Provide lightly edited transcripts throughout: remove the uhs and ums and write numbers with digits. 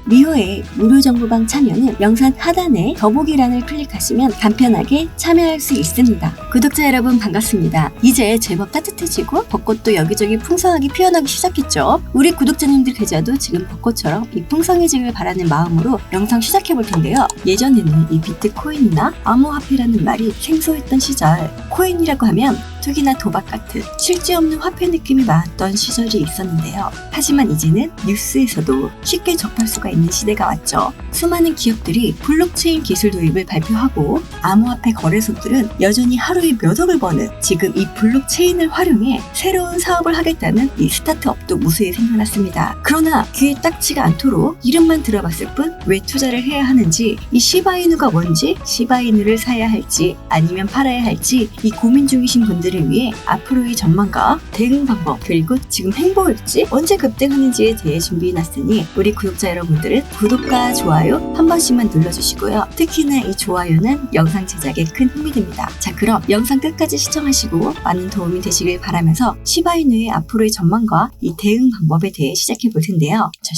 미호의 무료 정보방 참여는 영상 하단에 더보기란을 클릭하시면 간편하게 참여할 수 있습니다. 구독자 여러분 반갑습니다. 이제 제법 따뜻해지고 벚꽃도 여기저기 풍성하게 피어나기 시작했죠. 우리 구독자님들 계좌도 지금 벚꽃처럼 이 풍성해지길 바라는 마음으로 영상 시작해볼 텐데요. 예전에는 이 비트코인이나 암호화폐라는 말이 생소했던 시절, 코인이라고 하면 투기나 도박 같은 실제 없는 화폐 느낌이 많았던 시절이 있었는데요. 하지만 이제는 뉴스에서도 쉽게 접할 수가 있는 시대가 왔죠. 수많은 기업들이 블록체인 기술 도입을 발표하고 암호화폐 거래소들은 여전히 하루에 몇 억을 버는 지금 이 블록체인을 활용해 새로운 사업을 하겠다는 이 스타트업도 무수히 생겨났습니다. 그러나 귀에 딱지가 않도록 이름만 들어봤을 뿐 왜 투자를 해야 하는지, 이 시바이누가 뭔지, 시바이누를 사야 할지 아니면 팔아야 할지 이 고민 중이신 분들을 위해 앞으로의 전망과 대응 방법, 그리고 지금 행보일지 언제 급등하는지에 대해 준비해놨으니 우리 구독자 여러분들은 구독과 좋아요 한 번씩만 눌러주시고요. 특히나 이 좋아요는 영상 제작에 큰 힘이 됩니다. 자, 그럼 영상 끝까지 시청하시고 많은 도움이 되시길 바라면서 시바이누의 앞으로의 전망과 이 대응 방법에 대해 시작해 볼 텐데요. 자,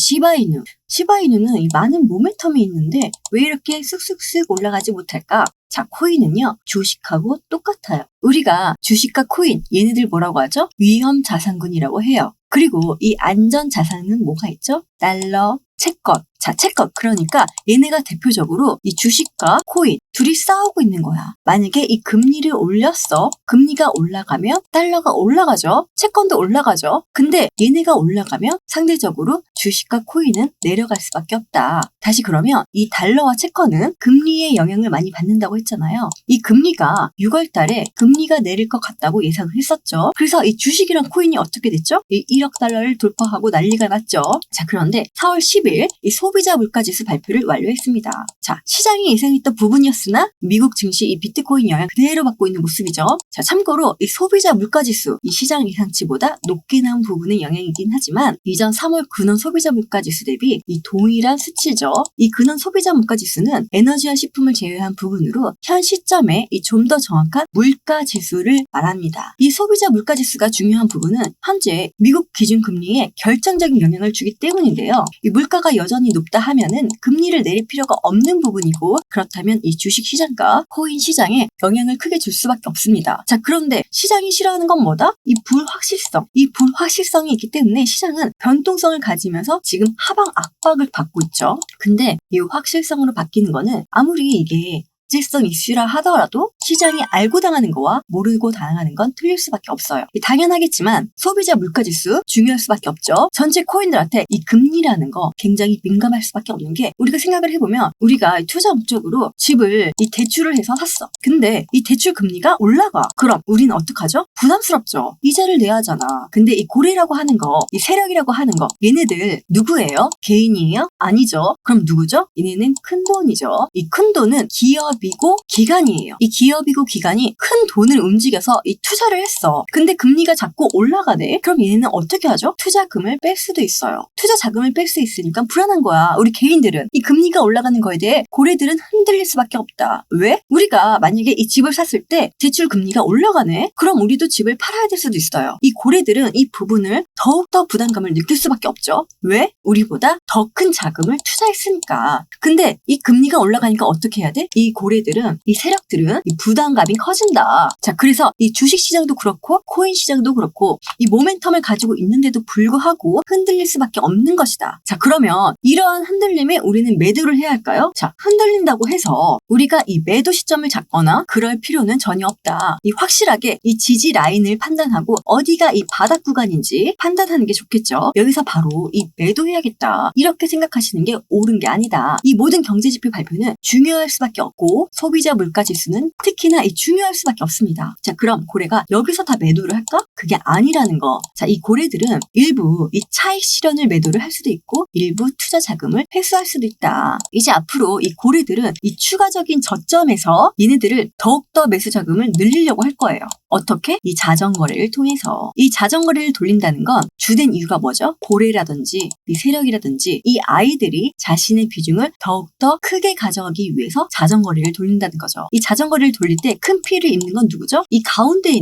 시바이누는 이 많은 모멘텀이 있는데 왜 이렇게 쑥쑥쑥 올라가지 못할까? 자, 코인은요, 주식하고 똑같아요. 우리가 주식과 코인, 얘네들 뭐라고 하죠? 위험 자산군이라고 해요. 그리고 이 안전 자산은 뭐가 있죠? 달러, 채권. 자, 채권. 그러니까 얘네가 대표적으로 이 주식과 코인 둘이 싸우고 있는 거야. 만약에 이 금리를 올렸어. 금리가 올라가면 달러가 올라가죠. 채권도 올라가죠. 근데 얘네가 올라가면 상대적으로 주식과 코인은 내려갈 수밖에 없다. 다시 그러면 이 달러와 채권은 금리의 영향을 많이 받는다고 했잖아요. 이 금리가 6월 달에 금리가 내릴 것 같다고 예상을 했었죠. 그래서 이 주식이랑 코인이 어떻게 됐죠? 이 1억 달러를 돌파하고 난리가 났죠. 자, 그런데 4월 10일 이 소비자 물가지수 발표를 완료했습니다. 자, 시장이 예상했던 부분이었으나 미국 증시 이 비트코인 영향 그대로 받고 있는 모습이죠. 자, 참고로 이 소비자 물가지수 이 시장 예상치보다 높게 나온 부분의 영향이긴 하지만 이전 3월 근원 소비자 물가지수 대비 이 동일한 수치죠. 이 근원 소비자 물가지수는 에너지와 식품을 제외한 부분으로 현 시점에 이 좀 더 정확한 물가지수를 말합니다. 이 소비자 물가지수가 중요한 부분은 현재 미국 기준금리에 결정적인 영향을 주기 때문인데요. 이 물가가 여전히 높다 하면은 금리를 내릴 필요가 없는 부분이고, 그렇다면 이 주식 시장과 코인 시장에 영향을 크게 줄 수밖에 없습니다. 자, 그런데 시장이 싫어하는 건 뭐다? 이 불확실성. 이 불확실성이 있기 때문에 시장은 변동성을 가지면서 지금 하방 압박을 받고 있죠. 근데 이 확실성으로 바뀌는 거는 아무리 이게 실질성 이슈라 하더라도 시장이 알고 당하는 거와 모르고 당하는 건 틀릴 수밖에 없어요. 당연하겠지만 소비자 물가지수 중요할 수밖에 없죠. 전체 코인들한테 이 금리라는 거 굉장히 민감할 수밖에 없는 게, 우리가 생각을 해보면 우리가 투자 목적으로 집을 이 대출을 해서 샀어. 근데 이 대출 금리가 올라가. 그럼 우리는 어떡하죠? 부담스럽죠. 이자를 내야 하잖아. 근데 이 고래라고 하는 거, 이 세력이라고 하는 거, 얘네들 누구예요? 개인이에요? 아니죠. 그럼 누구죠? 얘네는 큰 돈이죠. 이 큰 돈은 기업이고 기관이에요. 이 기업이고 기관이 큰 돈을 움직여서 이 투자를 했어. 근데 금리가 자꾸 올라가네? 그럼 얘네는 어떻게 하죠? 투자금을 뺄 수도 있어요. 투자 자금을 뺄 수 있으니까 불안한 거야. 우리 개인들은 이 금리가 올라가는 거에 대해 고래들은 흔들릴 수밖에 없다. 왜? 우리가 만약에 이 집을 샀을 때 대출 금리가 올라가네? 그럼 우리도 집을 팔아야 될 수도 있어요. 이 고래들은 이 부분을 더욱더 부담감을 느낄 수밖에 없죠. 왜? 우리보다 더 큰 자금을 투자했으니까. 근데 이 금리가 올라가니까 어떻게 해야 돼? 이 고래들은, 이 세력들은 이 부담감이 커진다. 자, 그래서 이 주식 시장도 그렇고 코인 시장도 그렇고 이 모멘텀을 가지고 있는데도 불구하고 흔들릴 수밖에 없는 것이다. 자, 그러면 이러한 흔들림에 우리는 매도를 해야 할까요? 자, 흔들린다고 해서 우리가 이 매도 시점을 잡거나 그럴 필요는 전혀 없다. 이 확실하게 이 지지 라인을 판단하고 어디가 이 바닥 구간인지 판단하는 게 좋겠죠. 여기서 바로 이 매도해야겠다. 이렇게 생각하시는 게 옳은 게 아니다. 이 모든 경제지표 발표는 중요할 수밖에 없고 소비자 물가지수는 특히나 이 중요할 수밖에 없습니다. 자, 그럼 고래가 여기서 다 매도를 할까? 그게 아니라는 거. 자, 이 고래들은 일부 이 차익 실현을 매도를 할 수도 있고 일부 투자 자금을 회수할 수도 있다. 이제 앞으로 이 고래들은 이 추가적인 저점에서 얘네들을 더욱더 매수 자금을 늘리려고 할 거예요. 어떻게? 이 자전거래를 통해서. 이 자전거래를 돌린다는 건 주된 이유가 뭐죠? 고래라든지 이 세력이라든지 이 아이들이 자신의 비중을 더욱더 크게 가져가기 위해서 자전거래를 돌린다는 거죠. 이 자전거래를 돌릴 때 큰 피해를 입는 건 누구죠? 이 가운데에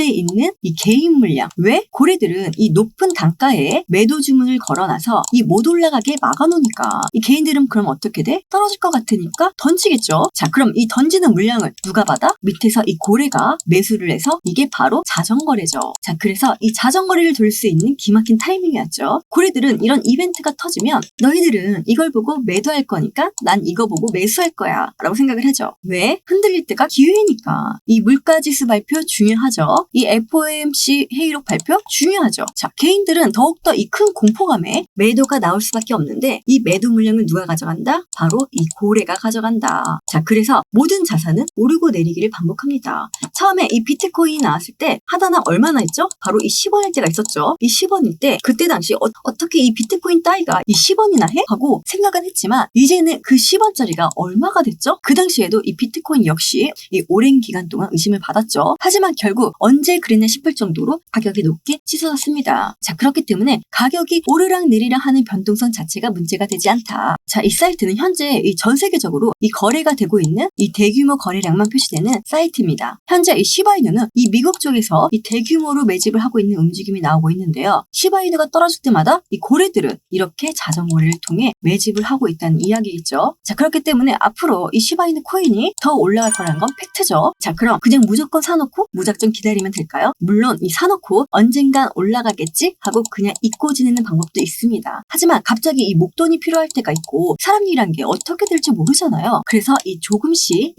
있는 이 개인 물량. 왜? 고래들은 이 높은 단가에 매도 주문을 걸어놔서 이 못 올라가게 막아놓으니까 이 개인들은 그럼 어떻게 돼? 떨어질 것 같으니까 던지겠죠. 자, 그럼 이 던지는 물량을 누가 받아? 밑에서 이 고래가 매수를 해서 이게 바로 자전거래죠. 자, 그래서 이 자전거래를 돌 수 있는 기막힌 타이밍이었죠. 고래들은 이런 이벤트가 터지면 너희들은 이걸 보고 매도할 거니까 난 이거 보고 매수할 거야 라고 생각을 하죠. 왜? 흔들릴 때가 기회니까. 이 물가지수 발표 중요하죠. 이 FOMC 회의록 발표 중요하죠. 자, 개인들은 더욱더 이 큰 공포감에 매도가 나올 수밖에 없는데 이 매도 물량을 누가 가져간다? 바로 이 고래가 가져간다. 자, 그래서 모든 자산은 오르고 내리기를 반복합니다. 처음에 이 비트코인이 나왔을 때 하나당 얼마나 있죠? 바로 이 10원일 때가 있었죠. 이 10원일 때 그때 당시 어떻게 이 비트코인 따위가 이 10원이나 해? 하고 생각은 했지만 이제는 그 10원짜리가 얼마가 됐죠? 그 당시에도 이 비트코인 역시 이 오랜 기간 동안 의심을 받았죠. 하지만 결국 언제 그랬냐 싶을 정도로 가격이 높게 치솟았습니다. 자, 그렇기 때문에 가격이 오르락 내리락 하는 변동성 자체가 문제가 되지 않다. 자, 이 사이트는 현재 전 세계적으로 이 거래가 되고 있는 이 대규모 거래량만 표시되는 사이트입니다. 현재 이 시바이누는 이 미국 쪽에서 이 대규모로 매집을 하고 있는 움직임이 나오고 있는데요. 시바이누가 떨어질 때마다 이 고래들은 이렇게 자전거래를 통해 매집을 하고 있다는 이야기겠죠. 자, 그렇기 때문에 앞으로 이 시바이누 코인이 더 올라갈 거라는 건 팩트죠. 자, 그럼 그냥 무조건 사놓고 무작정 기다리면 될까요? 물론 이 사놓고 언젠간 올라가겠지 하고 그냥 잊고 지내는 방법도 있습니다. 하지만 갑자기 이 목돈이 필요할 때가 있고 사람 일이란 게 어떻게 될지 모르잖아요. 그래서 이 조금씩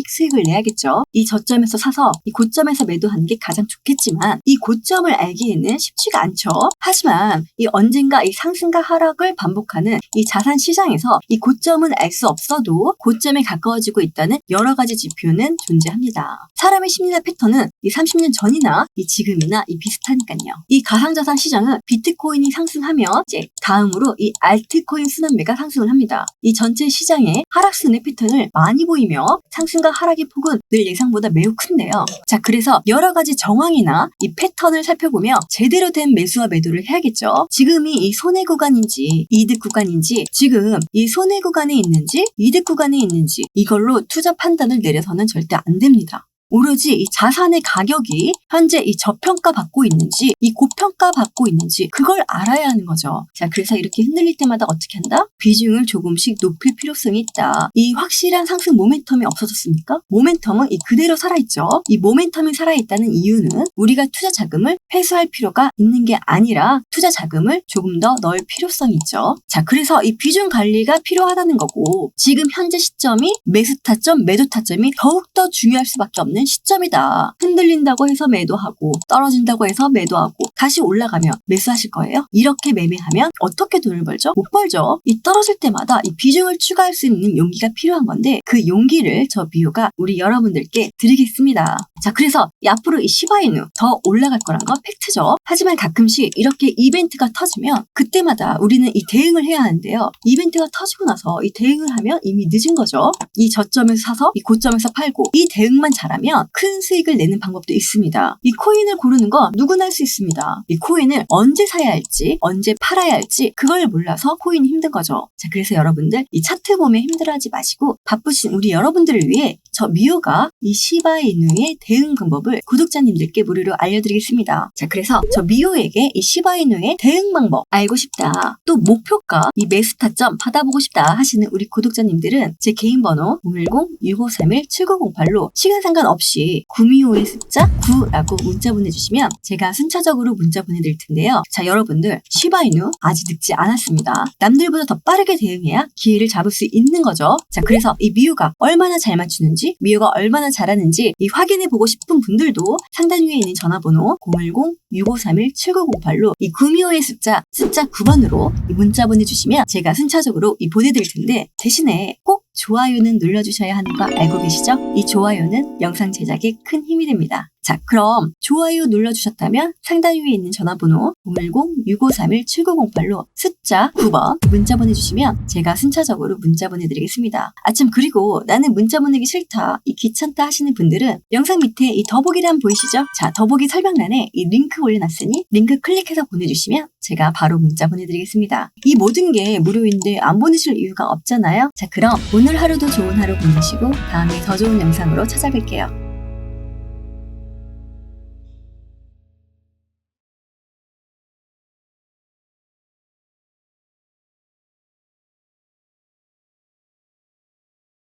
수익을 내야겠죠. 이 저점에서 사서 이 고점에서 매도하는 게 가장 좋겠지만 이 고점을 알기에는 쉽지가 않죠. 하지만 이 언젠가 이 상승과 하락을 반복하는 이 자산 시장에서 이 고점은 알 수 없어도 고점에 가까워지고 있다는 여러 가지 지표는 존재합니다. 사람의 심리나 패턴은 이 30년 전이나 이 지금이나 이 비슷하니까요. 이 가상자산 시장은 비트코인이 상승하면 이제 다음으로 이 알트코인 순환매가 상승을 합니다. 이 전체 시장의 하락순의 패턴을 많이 보이며 상승과 하락의 폭은 늘 예상보다 매우 큰데요. 자, 그래서 여러 가지 정황이나 이 패턴을 살펴보며 제대로 된 매수와 매도를 해야겠죠. 지금이 이 손해 구간인지 이득 구간인지, 지금 이 손해 구간에 있는지 이득 구간에 있는지 이걸로 투자 판단을 내려서는 절대 안 됩니다. 오로지 이 자산의 가격이 현재 이 저평가 받고 있는지 이 고평가 받고 있는지 그걸 알아야 하는 거죠. 자, 그래서 이렇게 흔들릴 때마다 어떻게 한다? 비중을 조금씩 높일 필요성이 있다. 이 확실한 상승 모멘텀이 없어졌습니까? 모멘텀은 이 그대로 살아있죠. 이 모멘텀이 살아있다는 이유는 우리가 투자 자금을 회수할 필요가 있는 게 아니라 투자 자금을 조금 더 넣을 필요성이 있죠. 자, 그래서 이 비중 관리가 필요하다는 거고, 지금 현재 시점이 매수 타점, 매도 타점이 더욱더 중요할 수밖에 없는 시점이다. 흔들린다고 해서 매도하고 떨어진다고 해서 매도하고 다시 올라가면 매수하실 거예요? 이렇게 매매하면 어떻게 돈을 벌죠? 못 벌죠. 이 떨어질 때마다 이 비중을 추가할 수 있는 용기가 필요한 건데 그 용기를 저 미호가 우리 여러분들께 드리겠습니다. 자, 그래서 앞으로 이 시바이누 더 올라갈 거란 건 팩트죠. 하지만 가끔씩 이렇게 이벤트가 터지면 그때마다 우리는 이 대응을 해야 하는데요. 이벤트가 터지고 나서 이 대응을 하면 이미 늦은 거죠. 이 저점에서 사서 이 고점에서 팔고 이 대응만 잘하면 큰 수익을 내는 방법도 있습니다. 이 코인을 고르는 건 누구나 할 수 있습니다. 이 코인을 언제 사야 할지, 언제 팔아야 할지 그걸 몰라서 코인이 힘든 거죠. 자, 그래서 여러분들 이 차트 보면 힘들어하지 마시고 바쁘신 우리 여러분들을 위해 저 미호가 이 시바이누의 대응 방법을 구독자님들께 무료로 알려드리겠습니다. 자, 그래서 저 미호에게 이 시바이누의 대응 방법 알고 싶다, 또 목표가 이 매수 타점 받아보고 싶다 하시는 우리 구독자님들은 제 개인 번호 010-6531-7908로 시간 상관없이 구미호의 숫자 9라고 문자 보내주시면 제가 순차적으로 문자 보내드릴 텐데요. 자, 여러분들 시바이누 아직 늦지 않았습니다. 남들보다 더 빠르게 대응해야 기회를 잡을 수 있는 거죠. 자, 그래서 이 미호가 얼마나 잘 맞추는지, 미호가 얼마나 잘하는지 이 확인해보고 싶은 분들도 상단 위에 있는 전화번호 010-6531-7908로 이 구미호의 숫자 9번으로 이 문자 보내주시면 제가 순차적으로 이 보내드릴 텐데, 대신에 꼭 좋아요는 눌러주셔야 하는 거 알고 계시죠? 이 좋아요는 영상 제작에 큰 힘이 됩니다. 자, 그럼 좋아요 눌러주셨다면 상단 위에 있는 전화번호 010-6531-7908로 숫자 9번 문자 보내주시면 제가 순차적으로 문자 보내드리겠습니다. 아참, 그리고 나는 문자 보내기 싫다, 이 귀찮다 하시는 분들은 영상 밑에 이 더보기란 보이시죠? 자, 더보기 설명란에 이 링크 올려놨으니 링크 클릭해서 보내주시면 제가 바로 문자 보내드리겠습니다. 이 모든 게 무료인데 안 보내실 이유가 없잖아요. 자, 그럼 오늘 하루도 좋은 하루 보내시고 다음에 더 좋은 영상으로 찾아뵐게요.